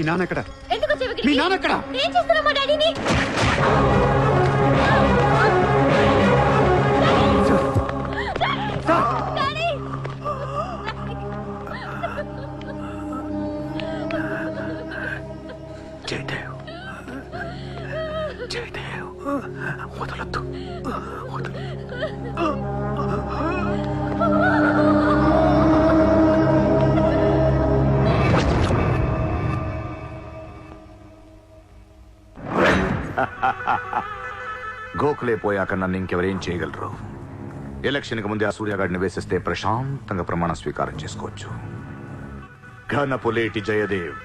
మీ నాన్న ఎక్కడ? ఎందుకు వచ్చావు ఇక్కడికి? మీ నాన్న ఎక్కడ? ఏం చేస్తున్నావు మా డాడీని? డాడీ! జయదేవ్, జయదేవ్, వదలొద్దు, వదలు. గోఖలే పోయాక నన్ను ఇంకెవరేం చేయగలరు? ఎలక్షన్కి ముందే ఆ సూర్యగాడిని వేసేస్తే ప్రశాంతంగా ప్రమాణ స్వీకారం చేసుకోవచ్చు. ఘనపులేటి జయదేవ్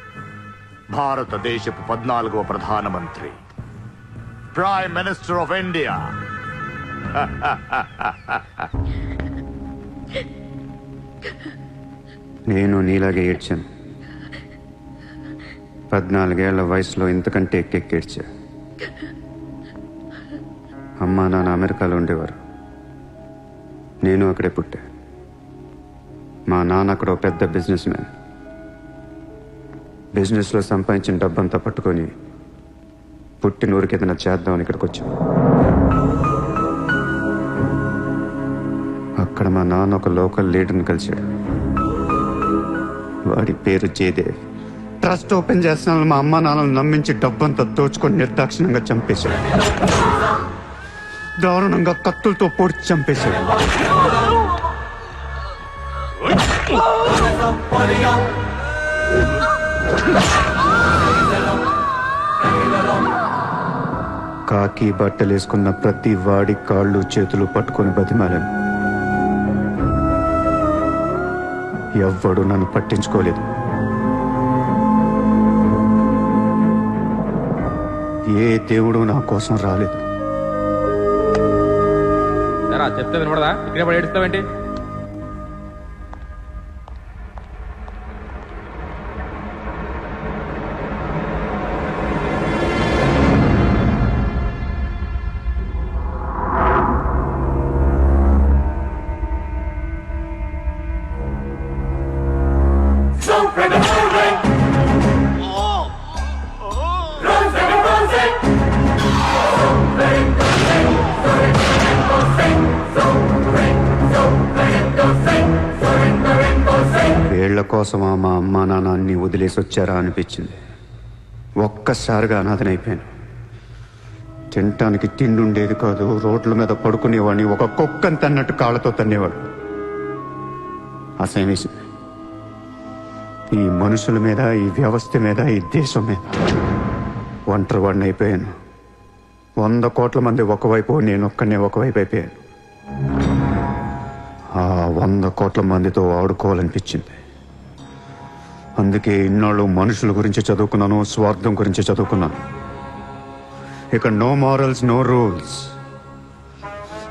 భారతదేశపు 14వ ప్రధానమంత్రి, ప్రైమ్ మినిస్టర్ ఆఫ్ ఇండియా. నేను నీలాగే ఏడ్చాను. 14 ఏళ్ల వయసులో ఇంతకంటే ఎక్కెక్కేడ్చా. అమ్మా నాన్న అమెరికాలో ఉండేవారు. నేను అక్కడే పుట్టా. మా నాన్న అక్కడ ఒక పెద్ద బిజినెస్ మ్యాన్. బిజినెస్లో సంపాదించిన డబ్బంతా పట్టుకొని పుట్టినూరికి ఏదైనా చేద్దామని ఇక్కడికి వచ్చాం. అక్కడ మా నాన్న ఒక లోకల్ లీడర్ని కలిశాడు. వాడి పేరు జయదేవ్. ట్రస్ట్ ఓపెన్ చేస్తున్నాను మా అమ్మ నాన్నలు నమ్మించి డబ్బంతా దోచుకొని నిర్దాక్షిణంగా చంపేశాడు. దారుణంగా కత్తులతో పొడిచి చంపేశాడు. కాకి బట్టలేసుకున్న ప్రతి వాడి కాళ్ళు చేతులు పట్టుకొని బతిమాలను. ఎవ్వడు నన్ను పట్టించుకోలేదు. ఏ దేవుడు నా కోసం రాలేదు. చెప్తే వినపడదా? ఇక్కడే పడి ఏడుస్తావేంటి? వీళ్ల కోసమా మా అమ్మా నాన్న అన్ని వదిలేసి వచ్చారా అనిపించింది. ఒక్కసారిగా అనాథనైపోయాను. తినటానికి తిండి ఉండేది కాదు. రోడ్ల మీద పడుకునేవాడిని. ఒక కుక్కని తన్నట్టు కాళ్ళతో తన్నేవాడు. అసహ్యమేసింది. ఈ మనుషుల మీద, ఈ వ్యవస్థ మీద, ఈ దేశం మీద ఒంటరి వాడిని అయిపోయాను. 100 కోట్ల మంది ఒకవైపు, నేను ఒక్కనే ఒకవైపు అయిపోయాను. ఆ 100 కోట్ల మందితో ఆడుకోవాలనిపించింది. అందుకే ఇన్నాళ్ళు మనుషుల గురించి చదువుకున్నాను, స్వార్థం గురించి చదువుకున్నాను. ఇక నో మారల్స్, నో రూల్స్.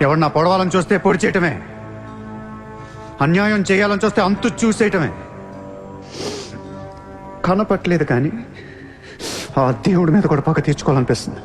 ఎవరన్నా పొడవాలని చూస్తే పొడి చేయటమే, అన్యాయం చేయాలని చూస్తే అంతు చూసేయటమే. కనపట్లేదు కానీ ఆ దేవుడి మీద కూడా పక్క తీర్చుకోవాలనిపిస్తుంది.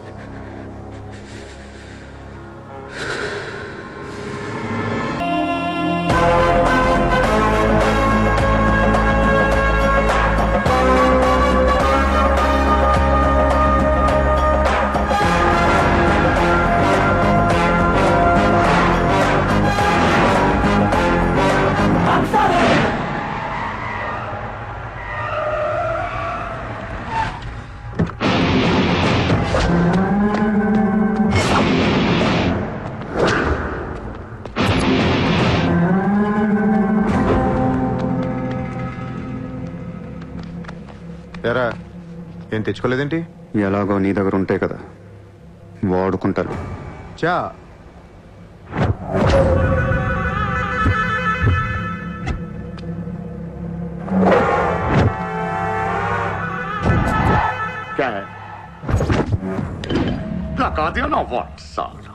ఎరా, ఏం తెచ్చుకోలేదేంటి? ఎలాగో నీ దగ్గర ఉంటాయి కదా, వాడుకుంటాను. చా నాకాదే నా వాట్ సార్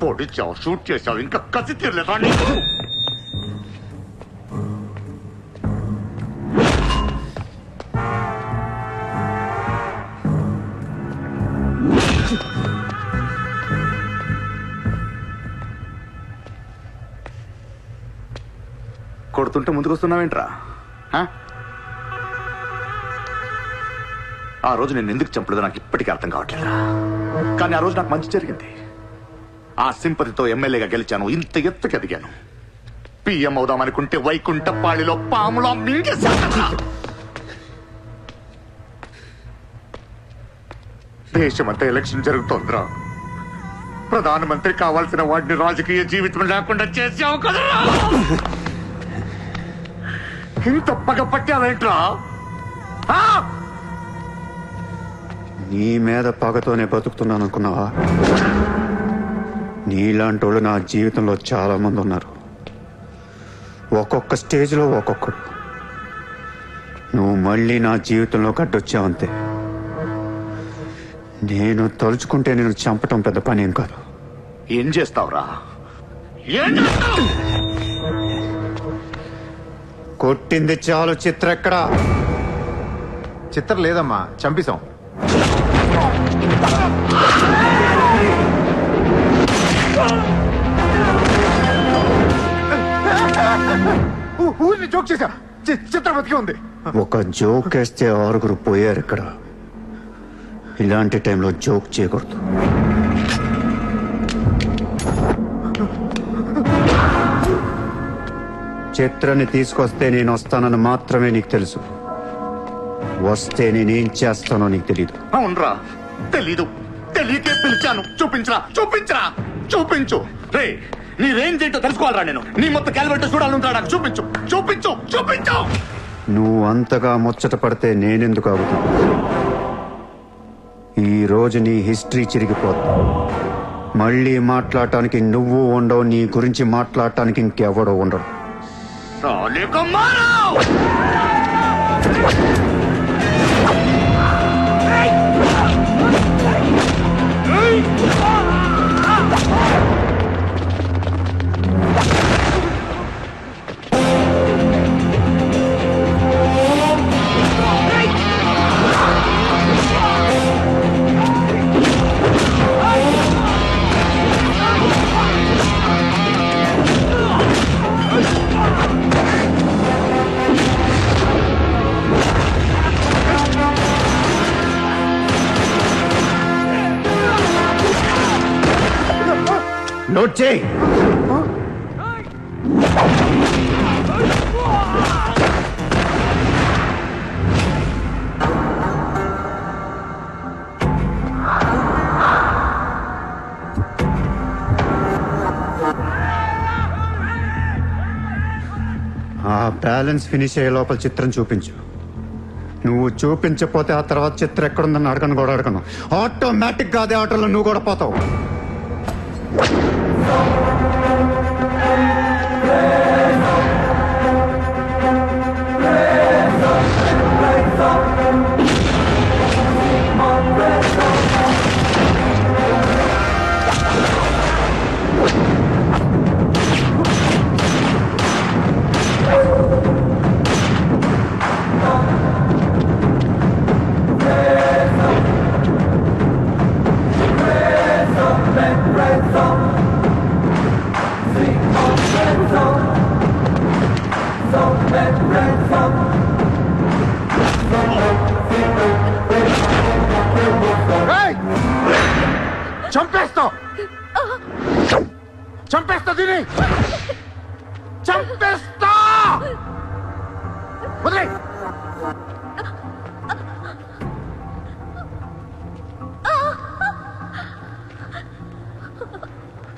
పొడిచావు, షూట్ చేశావు, ఇంకా కసి తీరలేదా? కొడుతుంటే ముందుకొస్తున్నావేంట్రా? ఆ రోజు నేను ఎందుకు చంపలేదో నాకు ఇప్పటికీ అర్థం కావట్లేదు. కానీ ఆ రోజు నాకు మంచి జరిగింది. ఆ సింపతితో ఎమ్మెల్యేగా గెలిచాను, ఇంత ఎత్తుకి ఎదిగాను. పిఎం అవుదామనుకుంటే వైకుంఠపాళిలో పాములా మింగేశాను. దేశమంతా ఎలక్షన్ జరుగుతోందిరా. ప్రధానమంత్రి కావాల్సిన వాడిని రాజకీయ జీవితం లేకుండా చేసావు కదా. ఇంత పగ పట్టావేంట్రా? నీ మీద పగతోనే బతుకుతున్నాను అనుకున్నావా? నీలాంటి వాళ్ళు నా జీవితంలో చాలా మంది ఉన్నారు. ఒక్కొక్క స్టేజ్లో ఒక్కొక్కడు. నువ్వు మళ్ళీ నా జీవితంలో కట్టొచ్చావంతే. నేను తలుచుకుంటే నేను చంపటం పెద్ద పని ఏం కాదు. ఏం చేస్తావురా? ఏం చేస్తావు? కొట్టింది చాలు. చిత్ర ఎక్కడా? చిత్రం లేదమ్మా, చంపేశాం. ఊరిని జోక్ చేశా. చిత్ర బతికి ఉంది. ఒక జోక్ వేస్తే 6 పోయారు ఇక్కడ. ఇలాంటి టైంలో జోక్ చేయకూడదు. చిత్రని తీసుకొస్తే నేను వస్తానని మాత్రమే నీకు తెలుసు. వస్తే నేనేం చేస్తానో నీకు తెలీదు. అవునరా, తెలీదు. తెలియకే పిలిచాను. చూపించరా, చూపించరా, చూపించు. రే, నీ రేంజ్ ఏంటో తెలుసుకోవాలరా నేను. నీ మొత్తం క్యాలిబర్ చూడాలంటా. నాకు చూపించు, చూపించు, చూపించు. నువ్వు అంతగా ముచ్చట పడితే నేనెందుకు ఆగుతాను? ఈ రోజు నీ హిస్టరీ చిరిగిపోతుంది. మళ్ళీ మాట్లాడటానికి నువ్వు ఉండవు. నీ గురించి మాట్లాడటానికి ఇంకెవడో ఉండడు. నోట్ చేయి. ఆ బ్యాలెన్స్ ఫినిష్ అయ్యే లోపల చిత్రం చూపించు. నువ్వు చూపించకపోతే ఆ తర్వాత చిత్రం ఎక్కడుందని అడగను కూడా అడగను. ఆటోమేటిక్ గా అదే ఆటోలో నువ్వు కూడా పోతావు. చంపేస్తావు, చంపేస్తా దీన్ని, చంపేస్తా. వదిలే.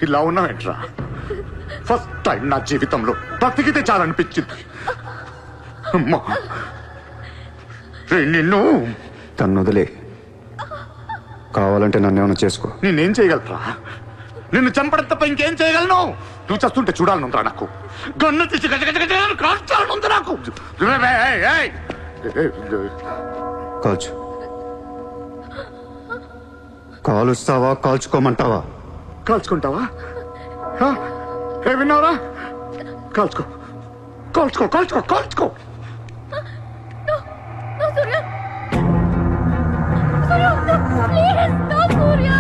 ఇలా ఉన్నావేంట్రా? ఫస్ట్ టైం నా జీవితంలో బ్రతికితే చాలనిపించింది. అమ్మా, నిన్ను తను వదిలే. కావాలంటే నన్ను ఏమైనా చేసుకో. నేనేం చేయగలరా? నిన్ను చంపడం తప్ప ఇంకేం చేయగలను? నువ్వు చేస్తుంటే చూడాలనుందిరా నాకు. గన్ను తీసి కాల్చాలనుంది నాకు. కాల్చు. కాలుస్తావా కాల్చుకోమంటావా? కాల్చుకుంటావా? ఏ విన్నావురా? కాల్చుకో, కాల్చుకో, కాల్చుకో, కాల్చుకో. సూర్య, సూర్య, ప్లీజ్ నో సూర్య.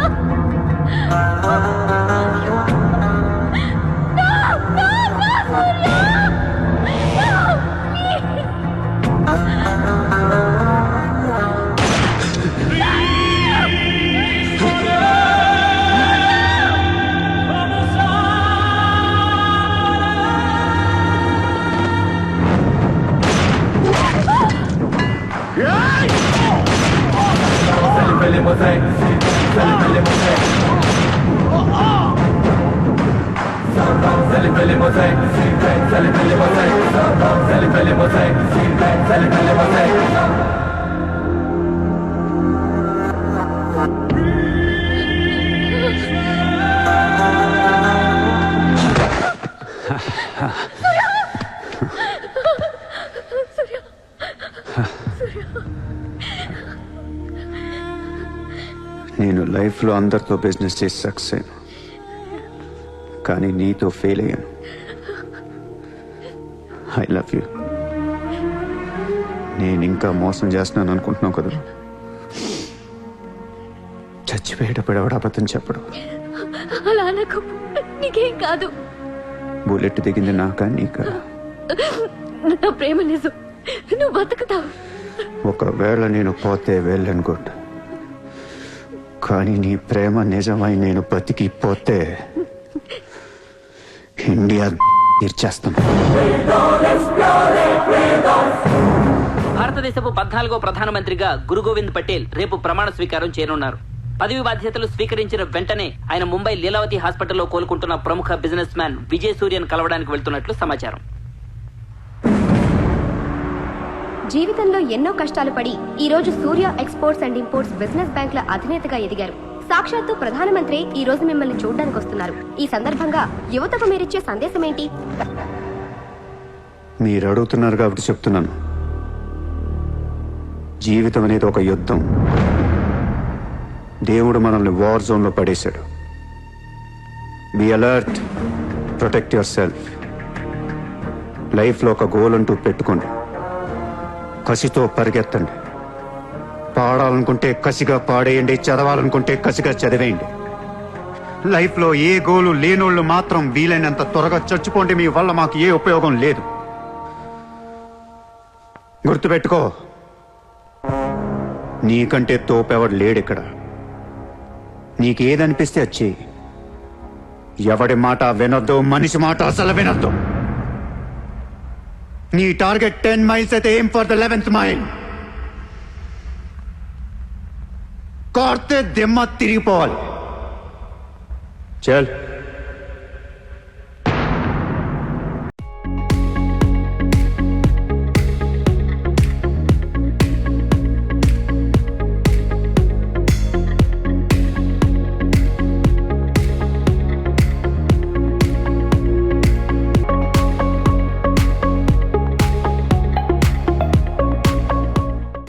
నేను లైఫ్లో అందరితో బిజినెస్ చేసి సక్సెస్ అయ్యాను, కానీ నీతో ఫెయిల్ అయ్యాను. I love you. నేను ఇంకా మోసం చేస్తున్నాను అనుకుంటున్నావు కదా? చచ్చిపోయేటప్పుడు ఎవడు అబద్ధం చెప్పడు. అలా అనకు, నీకేం కాదు. బుల్లెట్ దిగింది నాకా నీకా? నా ప్రేమ నిజం, నువ్వు బతుకుతావు. ఒకవేళ నేను పోతే వెళ్ళను గుడ్, కానీ నీ ప్రేమ నిజమై నేను బతికిపోతే ఇండియా తీర్చేస్తాను. భారతదేశపు 14వ ప్రధానమంత్రిగా గురు గోవింద్ పటేల్ రేపు ప్రమాణ స్వీకారం చేయనున్నారు. పదవి బాధ్యతలు స్వీకరించిన వెంటనే ఆయన ముంబై లీలావతి హాస్పిటల్లో కోలుకుంటున్న ప్రముఖ బిజినెస్ మ్యాన్ విజయ్ సూర్యన్ కలవడానికి వెళ్తున్నట్లు సమాచారం. జీవితంలో ఎన్నో కష్టాలు పడి ఈ రోజు సూర్య ఎక్స్పోర్ట్స్ అండ్ ఇంపోర్ట్స్ బిజినెస్ బ్యాంక్ల అధినేతగా ఎదిగారు. సాక్షాత్తు ప్రధానమంత్రి ఈ రోజు మిమ్మల్ని చూడడానికి వస్తున్నారు. ఈ సందర్భంగా యువతకు మీరిచ్చే సందేశం ఏంటి? మీరు అడుగుతున్నారు కాబట్టి చెప్తున్నాను. జీవితం అనేది ఒక యుద్ధం. దేవుడు మనల్ని వార్ జోన్లో పడేశాడు. Be alert, protect your self. లైఫ్లో ఒక గోల్ అంటూ పెట్టుకోండి, కసితో పరిగెత్తండి. పాడాలనుకుంటే కసిగా పాడేయండి, చదవాలనుకుంటే కసిగా చదివేయండి. లైఫ్లో ఏ గోలు లేనోళ్ళు మాత్రం వీలైనంత త్వరగా చచ్చిపోండి. మీ వల్ల మాకు ఏ ఉపయోగం లేదు. గుర్తుపెట్టుకో, నీకంటే తోపెవడు లేడిక్కడ. నీకేదనిపిస్తే వచ్చి ఎవడి మాట వినొద్దు, మనిషి మాట అసలు వినొద్దు. నీ టార్గెట్ 10 miles అయితే aim for the 11th mile. కార్తే దిమ్మ తిరిగిపోవాలి. చల్.